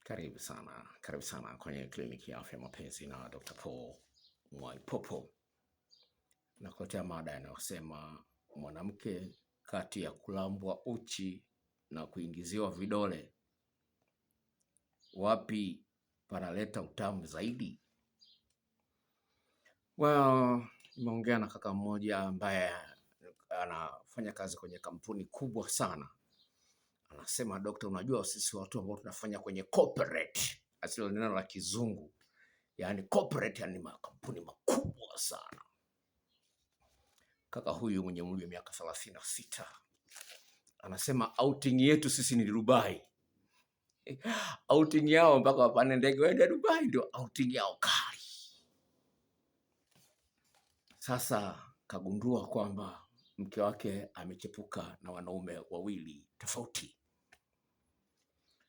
Karibu sana kwenye kliniki ya afya mapenzi na Dr. Paul Mwaipopo. Nakuletea mada inayosema mwanamke kati ya kulambwa uchi na kuingiziwa vidole, wapi panaleta utamu zaidi? Nimeongea na kaka mmoja ambaye anafanya kazi kwenye kampuni kubwa sana. Anasema, dokta, unajua sisi watu ambao tunafanya kwenye corporate, asili neno la kizungu, yani corporate, yani makampuni makubwa sana. Kaka huyu mwenye umri wa miaka 36 anasema outing yetu sisi ni Dubai. Outing yao mpaka wapande ndege waende Dubai, ndio outing yao kali. Sasa kagundua kwamba mke wake amechepuka na wanaume wawili tofauti.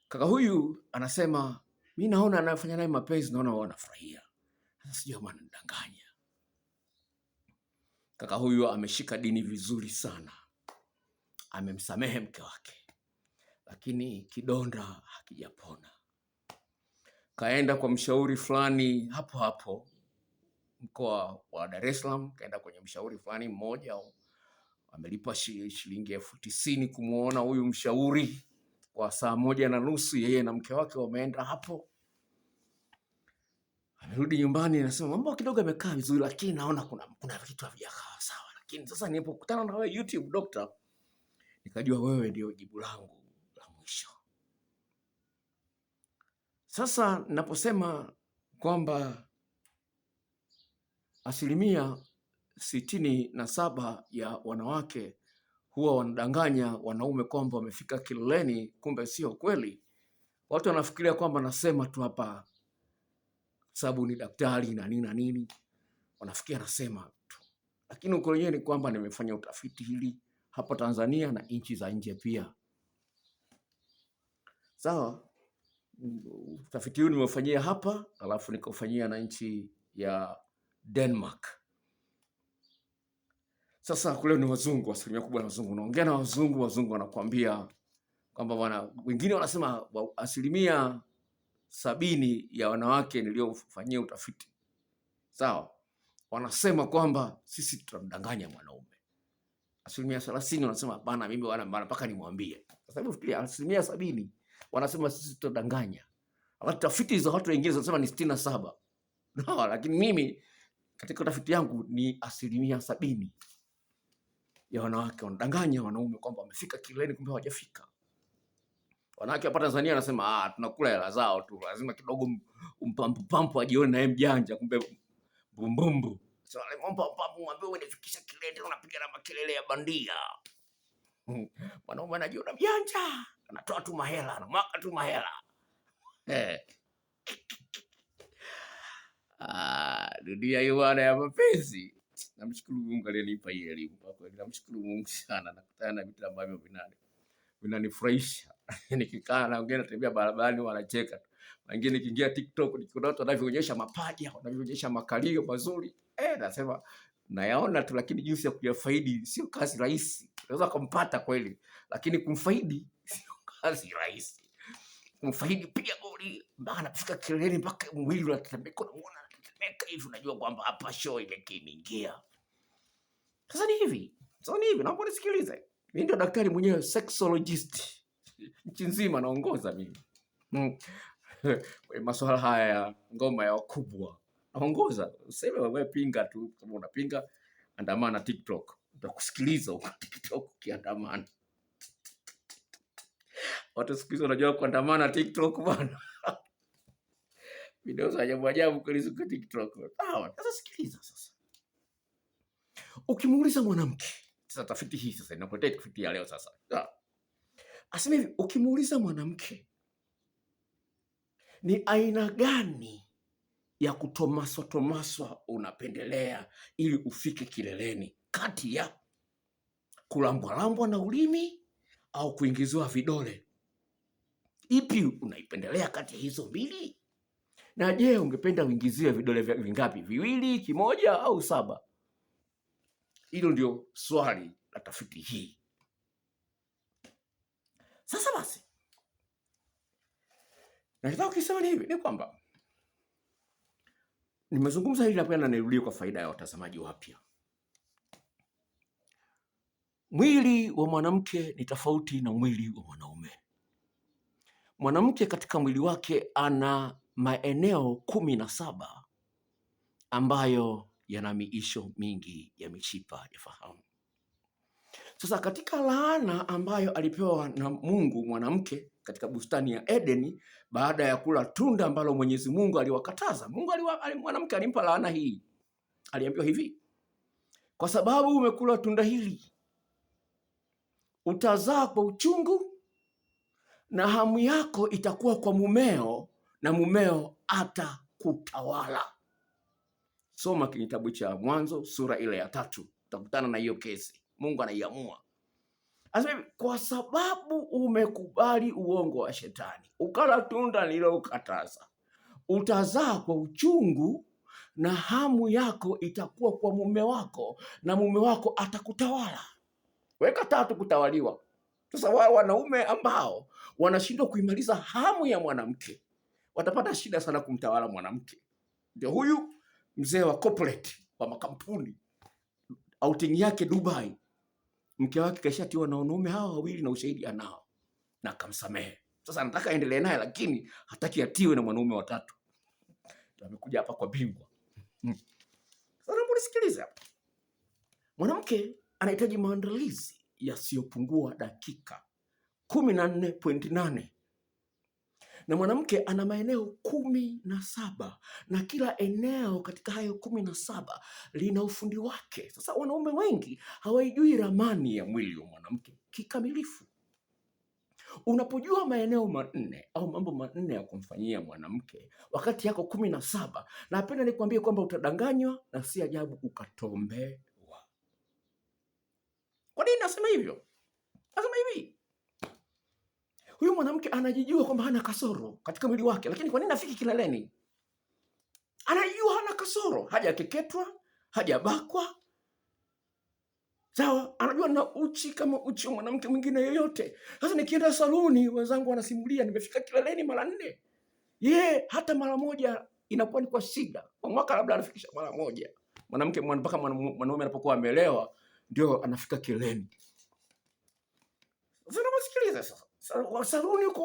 Kaka huyu anasema, mimi naona anafanya naye mapenzi, naona wao wanafurahia. Sasa sijui kama anadanganya. Kaka huyu ameshika dini vizuri sana. Amemsamehe mke wake, lakini kidonda hakijapona. Kaenda kwa mshauri fulani hapo hapo mkoa wa Dar es Salaam, kaenda kwenye mshauri fulani mmoja, amelipa shilingi 90,000 kumuona huyu mshauri kwa saa 1:30. Yeye na mke wake wameenda hapo. Amerudi nyumbani, anasema mambo kidogo yamekaa vizuri, lakini naona kuna vitu havijakaa sawa. Lakini sasa nilipokutana na wewe YouTube doctor, nikajua wewe ndio jibu langu la mwisho. Sasa ninaposema kwamba 67% ya wanawake huwa wanadanganya wanaume kwamba wamefika kileleni, kumbe sio kweli. Watu wanafikiria kwamba nasema tu hapa sababu ni daktari na nini na nini, wanafikiria nasema tu, lakini ukweli wenyewe ni kwamba nimefanya utafiti hili hapa Tanzania na nchi za nje pia. Sawa, utafiti huu nimefanyia hapa, alafu nikafanyia na nchi ya Denmark. Sasa kule ni wazungu, asilimia kubwa na wazungu. Unaongea na wazungu wanakuambia kwamba wengine wanasema 70% ya wanawake niliofanyia utafiti, sawa, wanasema kwamba sisi tunamdanganya mwanaume. 30% wanasema bana, mimi bana mpaka nimwambie. Sasa hivi fikiria, 70% wanasema sisi tutadanganya. Alafu tafiti za watu wengine zinasema ni 67. No, lakini mimi katika tafiti yangu ni 70% ya wanawake wanadanganya wanaume kwamba wamefika kileleni, kumbe hawajafika. Wanawake hapa Tanzania wanasema tunakula hela zao tu, lazima kidogo umpampu ajione naye mjanja, kumbe bumbumbu. So pampu mwambie wewe nifikisha kilele, unapiga na makelele ya bandia. Mwanaume anajiona mjanja, anatoa tu mahela, anamwaga tu mahela. Dunia hii bwana ya mapenzi. Namshukuru Mungu aliyenipa hii elimu. Kwa kweli namshukuru Mungu sana, nakutana na vitu ambavyo vinanifurahisha. Nikikaa naongea, natembea barabarani wanacheka. Wengine nikiingia TikTok nikuona watu wanavyoonyesha mapaja, wanavyoonyesha makalio mazuri. Nasema nayaona tu, lakini jinsi ya kuyafaidi sio kazi rahisi. Unaweza kumpata kweli, lakini kumfaidi sio kazi rahisi. Kumfaidi piga goli mpaka anafika kileleni, mpaka mwili unatetemeka, unaona anatetemeka hivi, unajua kwamba hapa show imeingia. Sasa ni hivi, naomba nisikilize. Mimi ndio daktari mwenyewe sexologist. Nchi nzima naongoza mimi. Kwa masuala haya ya ngoma ya wakubwa. Naongoza. Useme wewe pinga tu, kama unapinga andamana TikTok. Utakusikiliza huko TikTok kiandamana. Watu siku hizi wanajua kuandamana TikTok bwana. Video za ajabu kwa TikTok. Sawa, sasa sikiliza sasa. Ukimuuliza mwanamke, sasa tafiti hii sasa inakuletea tafiti ya leo sasa. Asema hivi, ukimuuliza mwanamke ni aina gani ya kutomaswa unapendelea ili ufike kileleni, kati ya kulambwa na ulimi au kuingiziwa vidole, ipi unaipendelea kati ya hizo mbili? Na je, ungependa uingiziwe vidole vingapi? 2, 1 au 7? Hilo ndio swali la tafiti hii. Sasa basi, Na nataka kusema ni kwamba nimezungumza hili napenda nirudie kwa faida ya watazamaji wapya. Mwili wa mwanamke ni tofauti na mwili wa mwanaume. Mwanamke katika mwili wake ana maeneo 17 ambayo yana miisho mingi ya mishipa ya fahamu. Sasa katika laana ambayo alipewa na Mungu mwanamke katika bustani ya Edeni baada ya kula tunda ambalo Mwenyezi Mungu aliwakataza, mwanamke alimpa laana hii. Aliambiwa hivi, kwa sababu umekula tunda hili utazaa kwa uchungu na hamu yako itakuwa kwa mumeo na mumeo atakutawala. Soma kitabu cha Mwanzo sura ile ya 3, utakutana na hiyo kesi. Mungu anaiamua. Asema kwa sababu umekubali uongo wa shetani, ukala tunda nililokataza, utazaa kwa uchungu na hamu yako itakuwa kwa mume wako na mume wako atakutawala. Weka 3 kutawaliwa. Sasa wale wanaume ambao wanashindwa kuimaliza hamu ya mwanamke watapata shida sana kumtawala mwanamke. Ndio huyu mzee wa corporate wa makampuni, outing yake Dubai, mke wake kashatiwa na wanaume hawa wawili na ushahidi anao na akamsamehe. Sasa anataka aendelee naye, lakini hataki atiwe na mwanaume wa 3. Amekuja hapa kwa bingwa. Sasa mnisikilize hapa. Mwanamke anahitaji maandalizi yasiyopungua dakika 14.8 na mwanamke ana maeneo 17 na kila eneo katika hayo 17 lina ufundi wake. Sasa wanaume wengi hawaijui ramani ya mwili wa mwanamke kikamilifu. Unapojua maeneo 4 au mambo 4 ya kumfanyia mwanamke wakati yako 17, napenda nikwambie kwamba utadanganywa na si ajabu ukatombewa. Kwa nini nasema hivyo? Nasema hivi, huyu mwanamke anajijua kwamba hana kasoro katika mwili wake, lakini kwa nini afiki kileleni? Anajua hana kasoro, hajakeketwa, hajabakwa. Sawa, anajua na uchi kama uchi wa mwanamke mwingine yoyote. Sasa nikienda saluni, wenzangu wanasimulia nimefika kileleni mara 4. Hata mara 1 inakuwa ni kwa shida. Kwa mwaka labda anafikisha mara 1. Mwanamke mpaka mwanaume anapokuwa amelewa ndio anafika kileleni. Sasa nasikiliza sasa. Saluni huko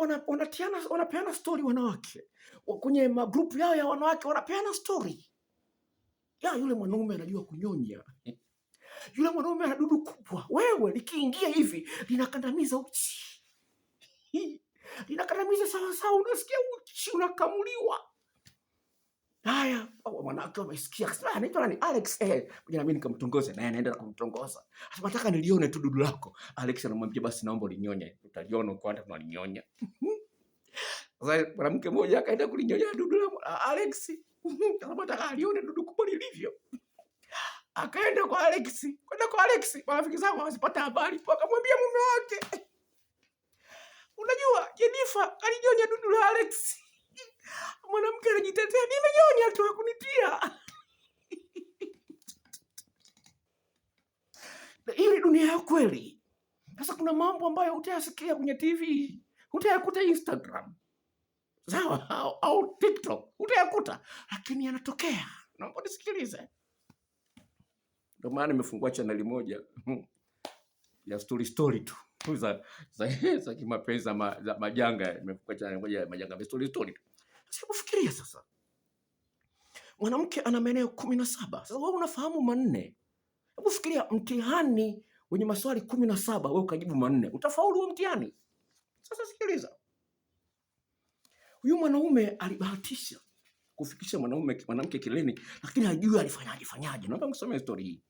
wanapeana story wanawake. Kwenye magrupu yao ya wanawake wanapeana story. Yule mwanaume anajua kunyonya. Yule mwanaume ana dudu kubwa. Wewe likiingia hivi linakandamiza uchi. Linakandamiza sawa, unasikia uchi unakamuliwa. Haya, wanawake wamesikia. Sasa anaitwa nani? Alex. Ngoja mimi nikamtongoze naye anaenda kumtongoza. Sasa nataka nilione tu dudu lako. Alex anamwambia basi naomba ulinyonye. Utaliona uko hata unalinyonya. Sasa mwanamke mmoja akaenda kulinyonya dudu la Alex. Kama nataka alione dudu kubwa lilivyo. Akaenda kwa Alex. Marafiki zangu wasipata habari. Akamwambia mume wake, unajua Jennifer alinyonya dudu la Alex. Mwanamke anajitetea, nimenyonya tu hakunitia. Hii dunia ya kweli. Sasa kuna mambo ambayo utayasikia kwenye TV, utayakuta Instagram, sawa, au TikTok, utayakuta, lakini yanatokea. Naomba nisikilize. Ndio maana nimefungua channel moja ya story tu za kimapenzi za majanga. Nimefungua channel moja ya majanga ya story tu. Sasa kufikiria sasa, mwanamke ana maeneo 17. Sasa wewe unafahamu 4. Hebu fikiria mtihani wenye maswali 17, wewe ukajibu 4. Utafaulu huo mtihani? Sasa sikiliza. Huyu mwanaume alibahatisha kufikisha mwanamke kileleni, lakini hajui alifanyaje. Naomba nisome story hii.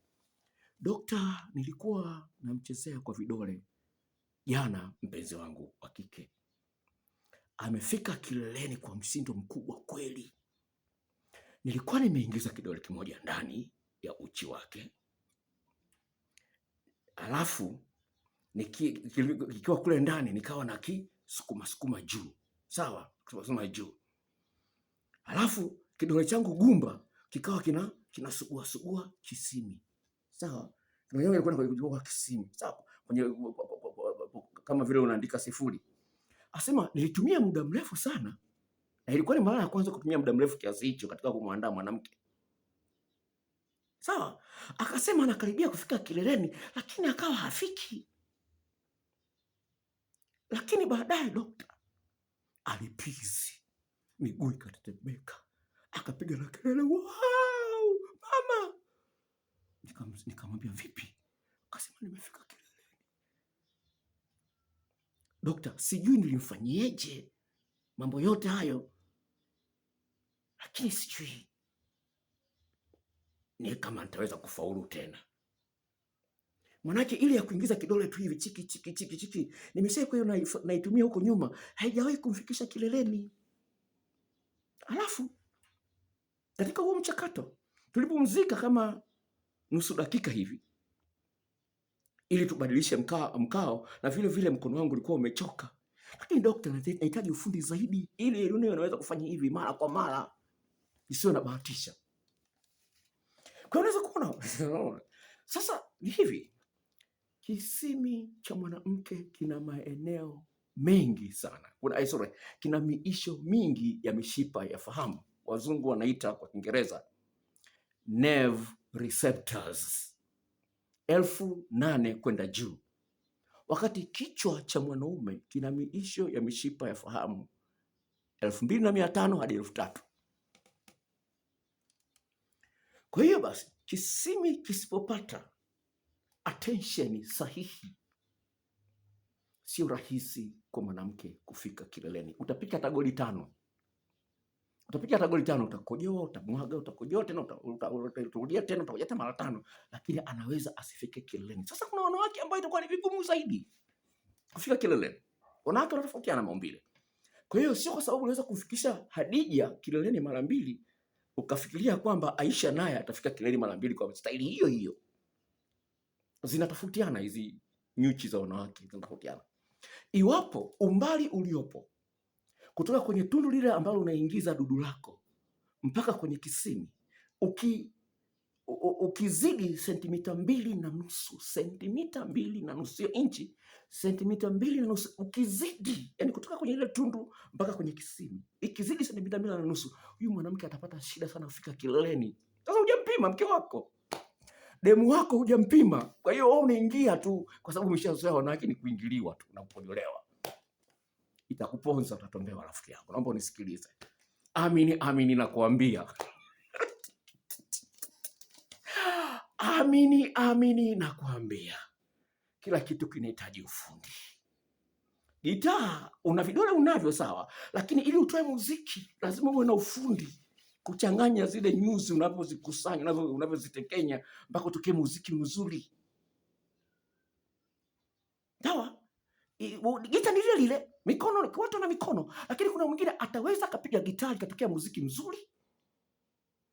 Dokta, nilikuwa namchezea kwa vidole jana mpenzi wangu wa kike. Amefika kileleni kwa msindo mkubwa kweli. Nilikuwa nimeingiza kidole kimoja ndani ya uchi wake. Alafu nikiwa kule ndani nikawa na sukuma juu. Sawa, sukuma juu. Alafu kidole changu gumba kikawa kinasugua kisimi. Sawa? Kidole changu kilikuwa kwa kisimi. Sawa? Kama vile unaandika 0. Asema nilitumia muda mrefu sana na ilikuwa ni mara ya kwanza kutumia muda mrefu kiasi hicho katika kumwandaa mwanamke. Sawa, akasema anakaribia kufika kileleni, lakini akawa hafiki. Lakini baadaye dokta alipizi, miguu ikatetemeka, akapiga na kelele, wow, mama! Nikamwambia vipi? Akasema nimefika kileleni. Dokta, sijui nilimfanyieje mambo yote hayo, lakini sijui ni kama nitaweza kufaulu tena. Manake ile ya kuingiza kidole tu hivi chiki chiki chiki chiki, nimesema kwa hiyo naitumia huko nyuma, haijawahi kumfikisha kileleni. Alafu katika huo mchakato tulipumzika kama nusu dakika hivi ili tubadilishe mkao, na vile vile mkono wangu ulikuwa umechoka. Lakini dokta, nahitaji ufundi zaidi ili unaweza kufanya hivi mara kwa mara, isiwe na bahatisha. Kwa unaweza kuona sasa ni hivi, kisimi cha mwanamke kina maeneo mengi sana. Kina miisho mingi ya mishipa ya fahamu. Wazungu wanaita kwa Kiingereza nerve receptors 8,000 kwenda juu, wakati kichwa cha mwanaume kina miisho ya mishipa ya fahamu 2,500 hadi 3,000. Kwa hiyo basi, kisimi kisipopata attention sahihi, sio rahisi kwa mwanamke kufika kileleni. Utapiga hata goli 5, utakojoa, utamwaga, utakojoa tena, utarudia tena, utakojoa tena mara 5, lakini anaweza asifike kileleni. Sasa kuna wanawake ambao itakuwa ni vigumu zaidi kufika kileleni. Wanawake wanatofautiana maumbile. Kwa hiyo sio kwa sababu unaweza kufikisha Hadija kileleni mara 2 ukafikiria kwamba Aisha naye atafika kileleni mara 2 kwa staili hiyo hiyo. Zinatofautiana hizi nyuchi za wanawake, zinatofautiana. Iwapo umbali uliopo kutoka kwenye tundu lile ambalo unaingiza dudu lako mpaka kwenye kisimi ukizidi sentimita 2.5, sentimita 2.5, sio inchi, sentimita 2.5, ukizidi, yani kutoka kwenye ile tundu mpaka kwenye kisimi ikizidi sentimita 2.5, huyu mwanamke atapata shida sana kufika kileleni. Sasa hujampima mke wako, demu wako hujampima. Kwa hiyo wewe unaingia tu kwa sababu umeshazoea wanawake ni kuingiliwa tu na kuponyolewa. Itakuponza, utatombewa rafiki yangu. Naomba unisikilize. Amini nakuambia. Amini nakuambia. Kila kitu kinahitaji ufundi. Gitaa una vidole unavyo sawa, lakini ili utoe muziki lazima uwe na ufundi. Kuchanganya zile nyuzi unavyozikusanya, unavyozitekenya mpaka utoke muziki mzuri. Sawa? Gitaa ni lile, mikono, watu na mikono, lakini kuna mwingine ataweza akapiga gitaa ikatokea muziki mzuri,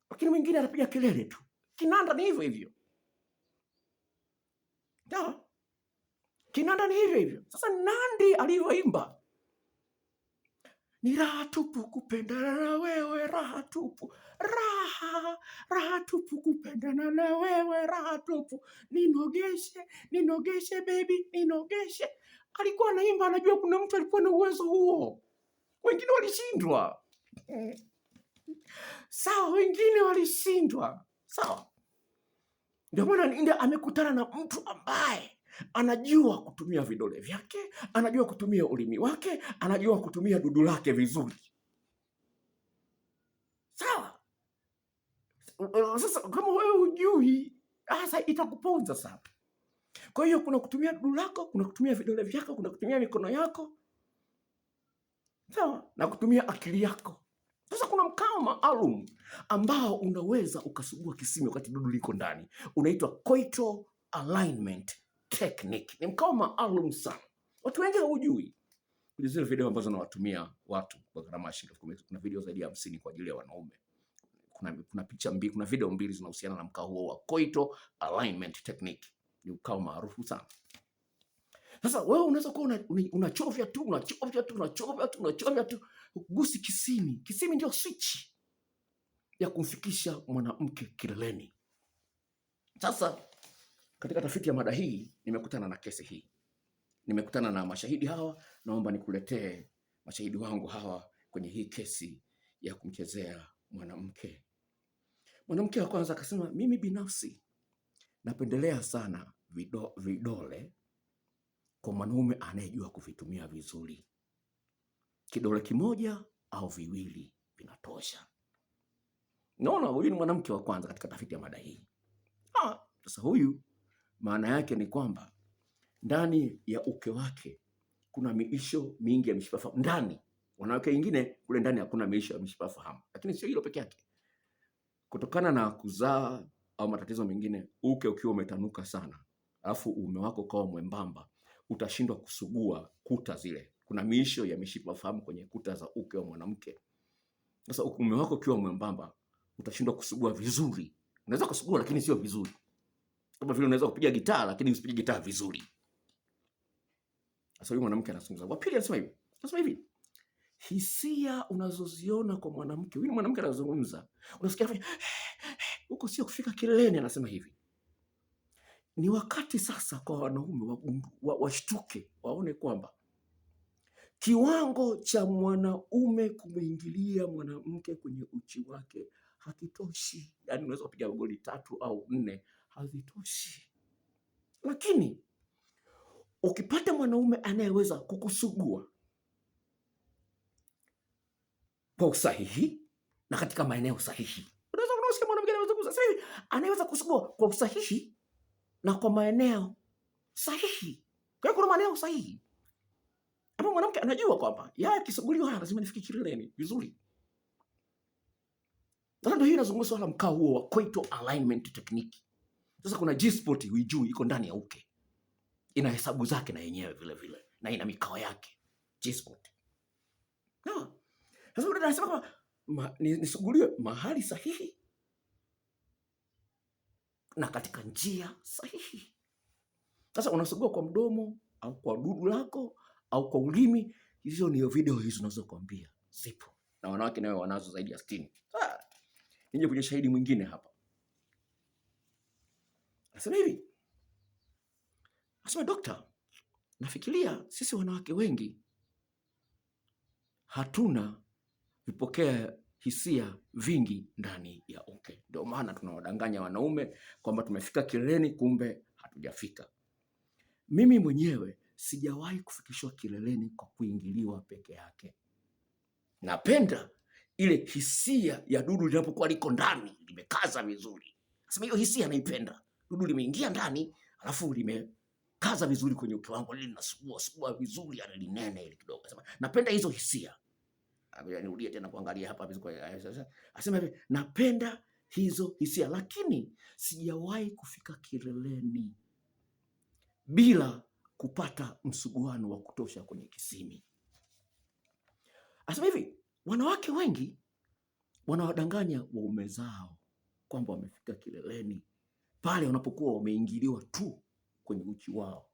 lakini mwingine anapiga kelele tu. Kinanda ni hivyo hivyo. Sawa? Kinanda ni hivyo hivyo. Sasa Nandi alivyoimba, ni raha tupu kupendana na wewe, raha tupu, raha tupu kupendana na wewe, raha tupu, ninogeshe baby, ninogeshe. Alikuwa anaimba, anajua kuna mtu alikuwa na uwezo huo. Wengine walishindwa. Sawa, wengine walishindwa. Sawa. Ndio maana amekutana na mtu ambaye anajua kutumia vidole vyake, anajua kutumia ulimi wake, anajua kutumia dudu lake vizuri. Sawa? Sasa kama wewe hujui, sasa itakuponza sana. Kwa hiyo kuna kutumia dudu lako, kuna kutumia vidole vyako, kuna kutumia mikono yako. Sawa? Na kutumia akili yako. Sasa kuna mkao maalum ambao unaweza ukasugua kisimi wakati dudu liko ndani. Unaitwa coital alignment technique. Ni mkao maalum sana. Watu wengi hawajui. Kuna zile video ambazo nawatumia watu kwa gharama ya shilingi 10,000. Kuna video zaidi ya 50 kwa ajili ya wanaume. Kuna picha mbili, kuna video 2 zinahusiana na mkao huo wa coital alignment technique. Ni mkao maarufu sana. Sasa wewe unaweza kuwa unachovya tu, gusi kisimi. Kisimi ndio switch ya kumfikisha mwanamke kileleni. Sasa katika tafiti ya mada hii nimekutana na kesi hii. Nimekutana na mashahidi hawa, naomba nikuletee mashahidi wangu hawa kwenye hii kesi ya kumchezea mwanamke. Mwanamke wa kwanza akasema, mimi binafsi napendelea sana vidole kwa mwanaume anayejua kuvitumia vizuri. Kidole kimoja au viwili vinatosha. Naona huyu ni mwanamke wa kwanza katika tafiti ya mada hii. Sasa huyu maana yake ni kwamba ndani ya uke wake kuna miisho mingi ya mishipa fahamu ndani. Wanawake wengine kule ndani hakuna miisho ya mishipa fahamu. Lakini sio hilo peke yake. Kutokana na kuzaa au matatizo mengine, uke ukiwa umetanuka sana, alafu uume wako kawa mwembamba, utashindwa kusugua kuta zile. Kuna miisho ya mishipa fahamu kwenye kuta za uke wa mwanamke. Sasa uume wako ukiwa mwembamba, utashindwa kusugua vizuri. Unaweza kusugua lakini sio vizuri. Kama vile unaweza kupiga gitaa lakini usipige gitaa vizuri. Sasa huyu mwanamke anazungumza. Wa pili anasema hivi. Anasema hivi, hisia unazoziona kwa mwanamke. Huyu mwanamke anazungumza. Unasikia huko sio kufika kileleni, anasema hivi. Ni wakati sasa kwa wanaume washtuke, waone kwamba kiwango cha mwanaume kumwingilia mwanamke kwenye uchi wake hakitoshi. Yaani unaweza kupiga goli 3 au 4, hazitoshi. Lakini ukipata mwanaume anayeweza kukusugua kwa usahihi na katika maeneo sahihi. Unaweza kusikia mwanamke anaweza kusugua kwa usahihi na kwa maeneo sahihi. Kwa hiyo kuna maeneo sahihi ambapo mwanamke anajua kwamba yeye akisuguliwa lazima nifike kileleni vizuri. Sasa ndio hii inazungumza swala mkao huo wa coital alignment technique. Sasa kuna G-spot huijui iko ndani ya uke. Ina hesabu zake na yenyewe vile vile na ina mikao yake G-spot. Sasa ndio anasema kwamba nisuguliwe mahali sahihi na katika njia sahihi. Sasa unasugua kwa mdomo au kwa dudu lako au kwa ulimi. Hizo ni video hizo unazokuambia zipo na wanawake nao wanazo zaidi ya 60. Nije kwenye shahidi mwingine hapa. Anasema hivi. Anasema, dokta, nafikiria sisi wanawake wengi hatuna vipokea hisia vingi ndani ya uke. Ndio maana tunawadanganya wanaume kwamba tumefika kileleni, kumbe hatujafika. Mimi mwenyewe sijawahi kufikishwa kileleni kwa kuingiliwa peke yake. Napenda ile hisia ya dudu linapokuwa liko ndani, limekaza vizuri. Sasa hiyo hisia naipenda. Dudu limeingia ndani, alafu limekaza vizuri kwenye uke wangu, linasugua vizuri, linene ile kidogo. Sasa napenda hizo hisia. Nirudie tena kuangalia hapa vizuri. Asema hivi, napenda hizo hisia lakini sijawahi kufika kileleni bila kupata msuguano wa kutosha kwenye kisimi. Asema hivi, wanawake wengi wanawadanganya waume zao kwamba wamefika kileleni pale wanapokuwa wameingiliwa tu kwenye uchi wao.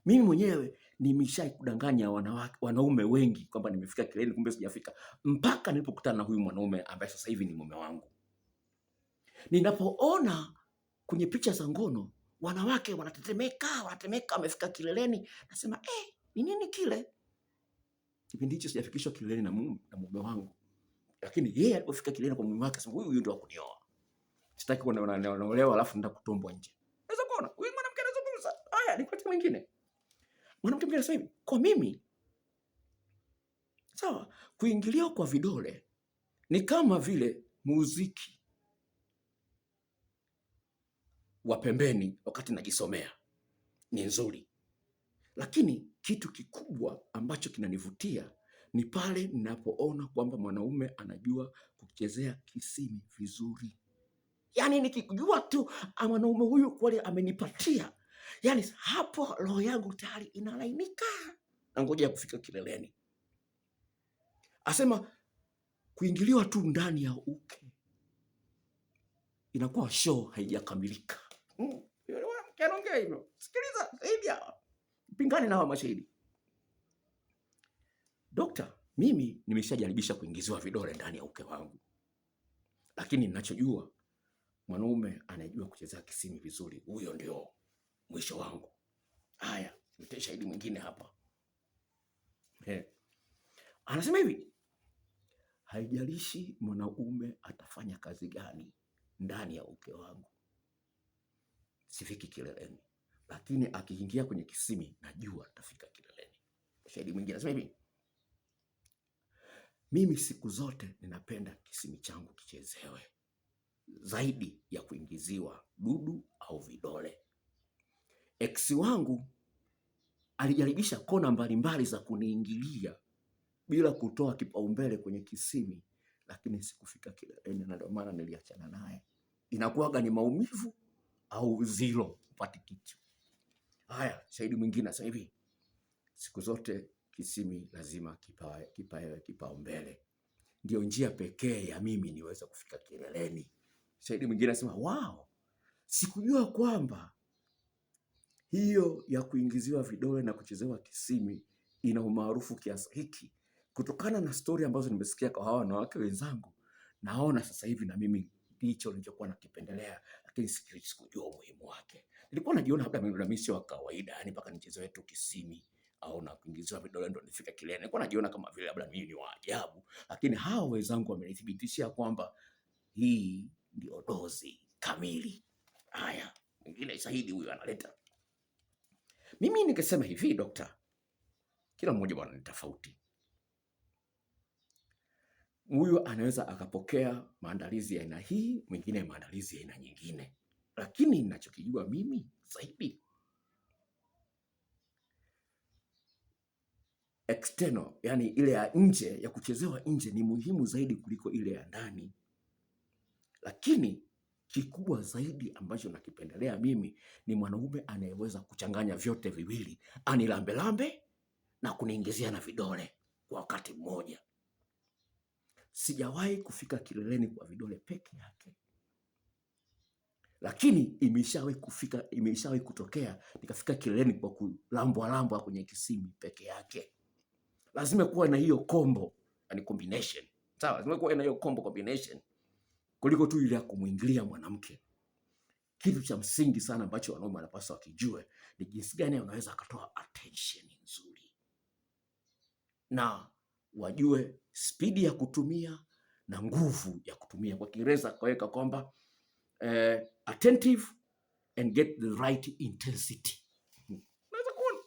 Mimi mwenyewe nimeshai kudanganya wanaume wengi kwamba nimefika kileleni, kumbe sijafika, mpaka nilipokutana na huyu mwanaume ambaye sasa hivi ni mume wangu. Ninapoona kwenye picha za ngono wanawake wanatetemeka, wamefika kileleni, nasema ni nini kile? Kipindi hicho sijafikishwa kileleni na mume wangu. Lakini yeye alipofika kileleni kwa mume wake, sema huyu ndio akunioa. Sitaki kuona naolewa alafu nenda kutombwa nje. Unaweza kuona huyu mwanamke anazungumza. Haya, ni kwa mwingine. Mwanamke mwingine sasa hivi, kwa mimi sawa, kuingiliwa kwa vidole ni kama vile muziki wa pembeni wakati najisomea, ni nzuri. Lakini kitu kikubwa ambacho kinanivutia ni pale ninapoona kwamba mwanaume anajua kuchezea kisimi vizuri. Yaani nikijua tu mwanaume huyu kweli amenipatia, yaani hapo roho yangu tayari inalainika na ngoja kufika kileleni. Asema kuingiliwa tu ndani ya uke inakuwa show haijakamilika. Anaongea hivyo. Sikiliza zaidi hapa. Pingane na hawa mashahidi. Dokta, mimi nimeshajaribisha kuingiziwa vidole ndani ya uke wangu. Lakini ninachojua mwanaume anajua kuchezea kisimi vizuri, huyo ndio mwisho wangu. Haya, nitoe shahidi mwingine hapa. Anasema hivi, haijalishi mwanaume atafanya kazi gani ndani ya uke wangu, sifiki kileleni, lakini akiingia kwenye kisimi najua atafika kileleni. Shahidi mwingine anasema hivi, mimi siku zote ninapenda kisimi changu kichezewe zaidi ya kuingiziwa dudu au vidole. Ex wangu alijaribisha kona mbalimbali za kuniingilia bila kutoa kipaumbele kwenye kisimi, lakini sikufika kileleni, na ndio maana niliachana naye. Inakuwaga ni maumivu au zilo upate kitu. Haya, shahidi mwingine sasa hivi, siku zote kisimi lazima kipawe kipaumbele, ndio njia pekee ya mimi niweza kufika kileleni. Shahidi mwingine anasema, wow, sikujua kwamba hiyo ya kuingiziwa vidole na kuchezewa kisimi ina umaarufu kiasi hiki. Kutokana na stori ambazo nimesikia kwa hawa wanawake wenzangu, naona sasa hivi na mimi ndicho nilichokuwa nakipendelea, lakini sikujua umuhimu wake. Nilikuwa najiona labda mimi sio wa kawaida, yani mpaka nichezewe tu kisimi au na kuingiziwa vidole ndo nifike kilele. Nilikuwa najiona kama vile labda mimi ni wa ajabu, lakini hawa wenzangu wamenithibitishia kwamba hii ndio dozi kamili. Haya, mwingine shahidi huyu analeta. Mimi nikisema hivi, dokta, kila mmoja bwana ni tofauti. Huyu anaweza akapokea maandalizi ya aina hii, mwingine maandalizi ya aina nyingine, lakini ninachokijua mimi zaidi, external, yani ile ya nje, ya kuchezewa nje ni muhimu zaidi kuliko ile ya ndani. Lakini kikubwa zaidi ambacho nakipendelea mimi ni mwanaume anayeweza kuchanganya vyote viwili, anilambe na kuniingizia na vidole kwa wakati mmoja. Sijawahi kufika kileleni kwa vidole peke yake, lakini imeshawahi kutokea nikafika kileleni kwa kulambwa kwenye kisimi peke yake. Lazima kuwa na hiyo combo, yani combination. Sawa, lazima kuwa na hiyo combo combination kuliko tu ile ya kumwingilia mwanamke. Kitu cha msingi sana ambacho wanaume wanapaswa wakijue ni jinsi gani unaweza akatoa attention nzuri, na wajue spidi ya kutumia na nguvu ya kutumia. Kwa Kiingereza kaweka kwamba attentive and get the right intensity. Unaweza kuona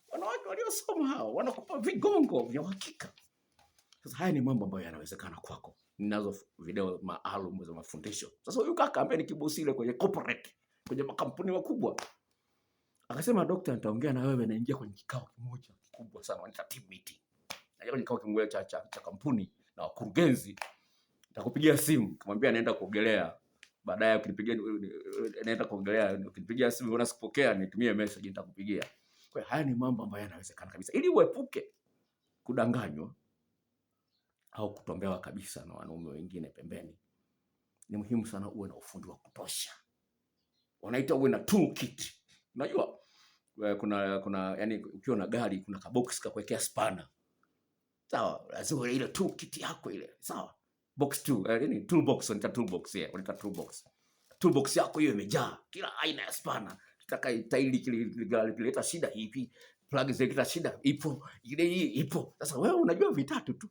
wanawake waliosoma hao wanakupa vigongo vya uhakika. Sasa haya ni mambo ambayo yanawezekana kwako. Ninazo video maalum za mafundisho. Sasa huyu kaka ambaye ni kibosi ile kwenye corporate, kwenye makampuni makubwa, akasema, dokta, nitaongea na wewe, naingia kwenye kikao kimoja kikubwa sana, wanaita team meeting. Naingia kwenye kikao kimoja cha kampuni na wakurugenzi, nitakupigia simu, kumwambia naenda kuogelea. Baadaye ukinipigia naenda kuogelea, ukinipigia simu unaona sipokea, nitumie message, nitakupigia. Kwa hiyo haya ni mambo ambayo yanawezekana kabisa, ili uepuke kudanganywa au kutombewa kabisa na wanaume wengine pembeni. Ni muhimu sana uwe na ufundi wa kutosha. Wanaita uwe na toolkit. Unajua kuna yani ukiwa na gari kuna kabox ka kuwekea spana. Sawa, lazima ile toolkit yako ile. Sawa. Box 2, yani toolbox, wanaita toolbox here, wanaita toolbox. Toolbox yako hiyo imejaa kila aina ya spana. Kitaka tairi kileta shida hivi, plug zileta shida ipo, ile hii ipo. Sasa wewe unajua vitatu tu.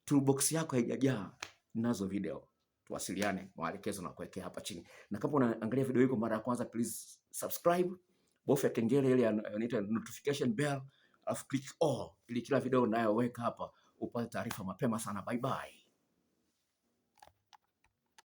Toolbox yako haijajaa. Nazo video, tuwasiliane, maelekezo na kuwekea hapa chini. Na kama unaangalia video hii kwa mara ya kwanza, please subscribe, bofya kengele ile inaitwa notification bell, alafu click all ili kila video ninayoweka hapa upate taarifa mapema sana. Bye bye.